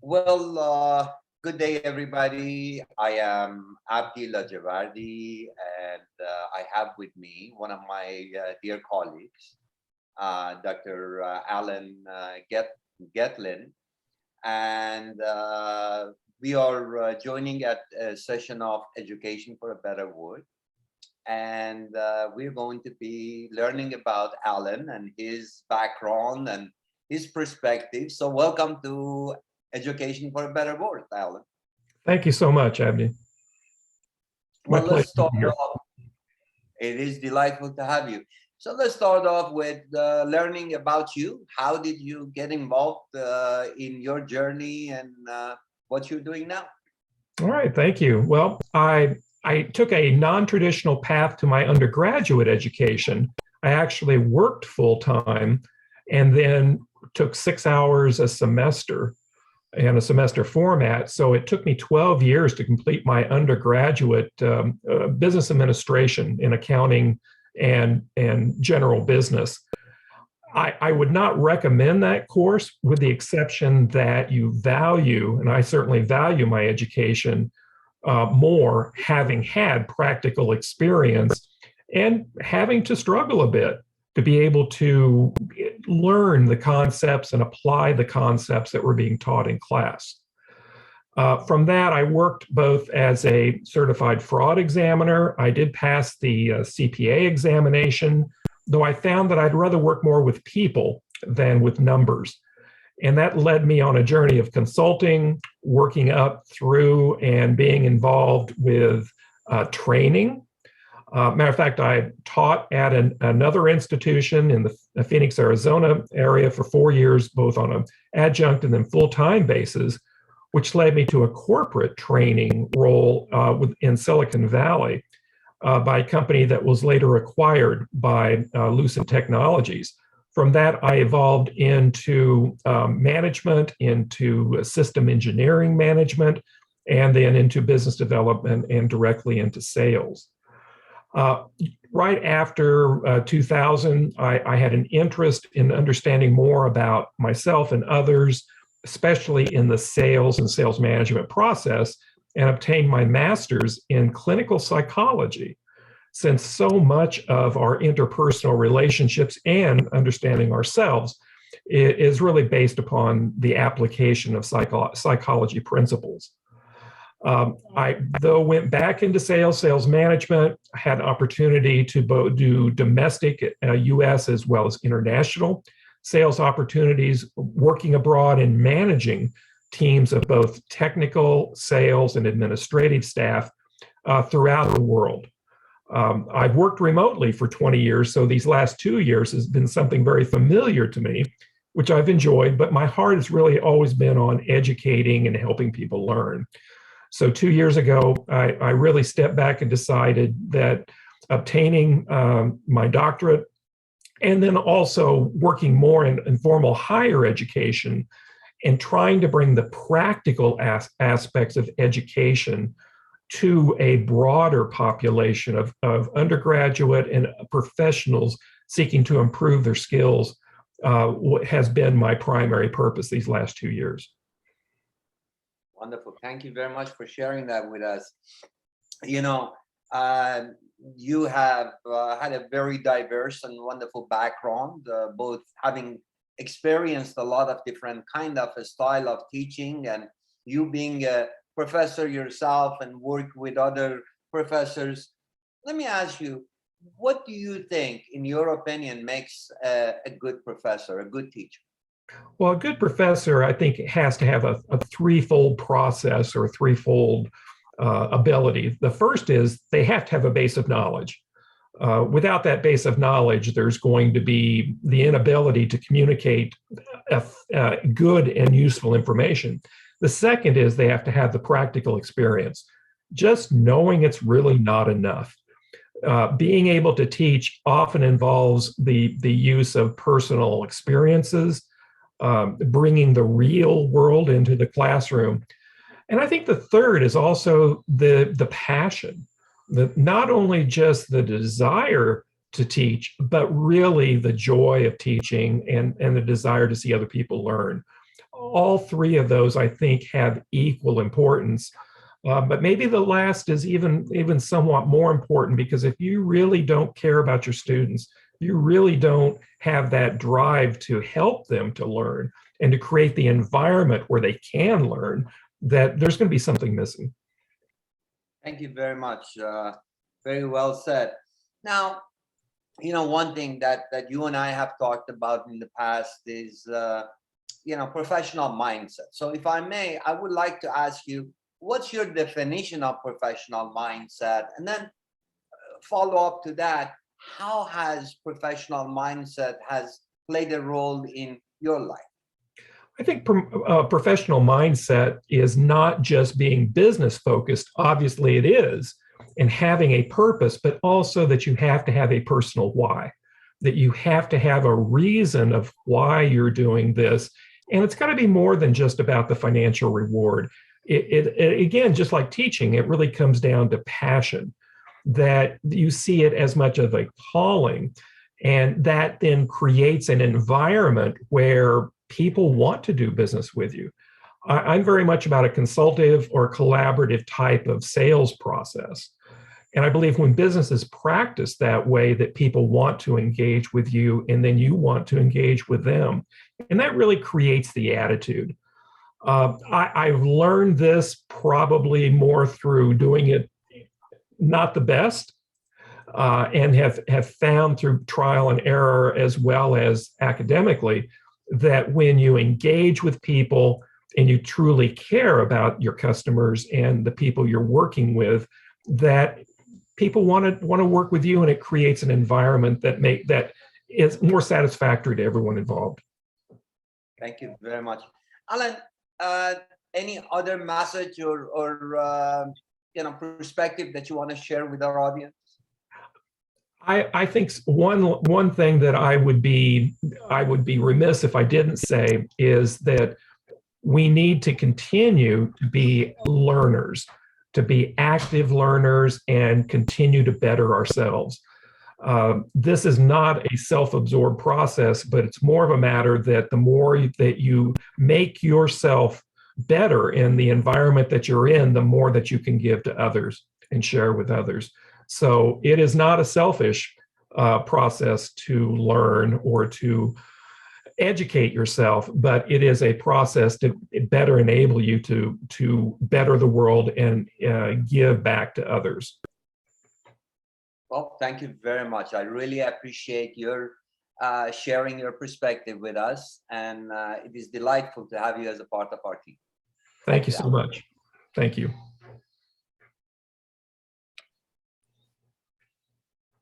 Well, good day, everybody. I am Abdi Lajavardi, and I have with me one of my dear colleagues, Dr. Alan Gatlin, and we are joining at a session of Education for a Better World. And we're going to be learning about Alan and his background and his perspective. So welcome to Education for a Better World, Alan. Thank you so much, Abdi. Well, let's start off. It is delightful to have you. So let's start off with learning about you. How did you get involved in your journey and what you're doing now? All right, thank you. Well, I took a non-traditional path to my undergraduate education. I actually worked full-time and then took 6 hours a semester in a semester format. So it took me 12 years to complete my undergraduate business administration in accounting and general business. I would not recommend that course with the exception that you value, and I certainly value my education more having had practical experience and having to struggle a bit to be able to learn the concepts and apply the concepts that were being taught in class. From that, I worked both as a certified fraud examiner. I did pass the CPA examination, though I found that I'd rather work more with people than with numbers. And that led me on a journey of consulting, working up through and being involved with training. Matter of fact, I taught at another institution in the Phoenix, Arizona area for 4 years, both on an adjunct and then full-time basis, which led me to a corporate training role in Silicon Valley by a company that was later acquired by Lucent Technologies. From that, I evolved into management, into system engineering management, and then into business development and directly into sales. Right after 2000, I had an interest in understanding more about myself and others, especially in the sales and sales management process, and obtained my master's in clinical psychology, since so much of our interpersonal relationships and understanding ourselves is really based upon the application of psychology principles. I, though, went back into sales management, had an opportunity to both do domestic US as well as international sales opportunities, working abroad and managing teams of both technical, sales, and administrative staff throughout the world. I've worked remotely for 20 years, so these last 2 years has been something very familiar to me, which I've enjoyed, but my heart has really always been on educating and helping people learn. So 2 years ago, I really stepped back and decided that obtaining my doctorate and then also working more in formal higher education and trying to bring the practical aspects of education to a broader population of undergraduate and professionals seeking to improve their skills has been my primary purpose these last 2 years. Wonderful. Thank you very much for sharing that with us. You know, you have had a very diverse and wonderful background, both having experienced a lot of different kind of a style of teaching, and you being a professor yourself and work with other professors. Let me ask you, what do you think, in your opinion, makes a good professor, a good teacher? Well, a good professor, I think, has to have a threefold process or threefold ability. The first is they have to have a base of knowledge. Without that base of knowledge, there's going to be the inability to communicate good and useful information. The second is they have to have the practical experience. Just knowing it's really not enough. Being able to teach often involves the use of personal experiences, bringing the real world into the classroom. And I think the third is also the passion, not only just the desire to teach, but really the joy of teaching and the desire to see other people learn. all three of those, I think, have equal importance. But maybe the last is even somewhat more important, because if you really don't care about your students, you really don't have that drive to help them to learn and to create the environment where they can learn, that there's going to be something missing. Thank you very much. Very well said. Now, one thing that you and I have talked about in the past is, professional mindset. So if I may, I would like to ask you, what's your definition of professional mindset? And then follow up to that, how has professional mindset has played a role in your life? I think professional mindset is not just being business focused. Obviously, it is, and having a purpose, but also that you have to have a personal why, that you have to have a reason of why you're doing this. And it's got to be more than just about the financial reward. It again, just like teaching, it really comes down to passion, that you see it as much of a calling, and that then creates an environment where people want to do business with you. I'm very much about a consultative or collaborative type of sales process. And I believe when business is practiced that way, that people want to engage with you, and then you want to engage with them. And that really creates the attitude. I've learned this probably more through doing it not the best, and have found through trial and error, as well as academically, that when you engage with people and you truly care about your customers and the people you're working with, that people want to work with you, and it creates an environment that is more satisfactory to everyone involved. Thank you very much, Alan. Any other message or perspective that you want to share with our audience? I think one thing that I would be remiss if I didn't say is that we need to continue to be learners, to be active learners, and continue to better ourselves. This is not a self-absorbed process, but it's more of a matter that the more that you make yourself better in the environment that you're in, the more that you can give to others and share with others. So it is not a selfish process to learn or to educate yourself, but it is a process to better enable you to better the world and give back to others. Well, thank you very much. I really appreciate your sharing your perspective with us, and it is delightful to have you as a part of our team. Thank you so much. Thank you.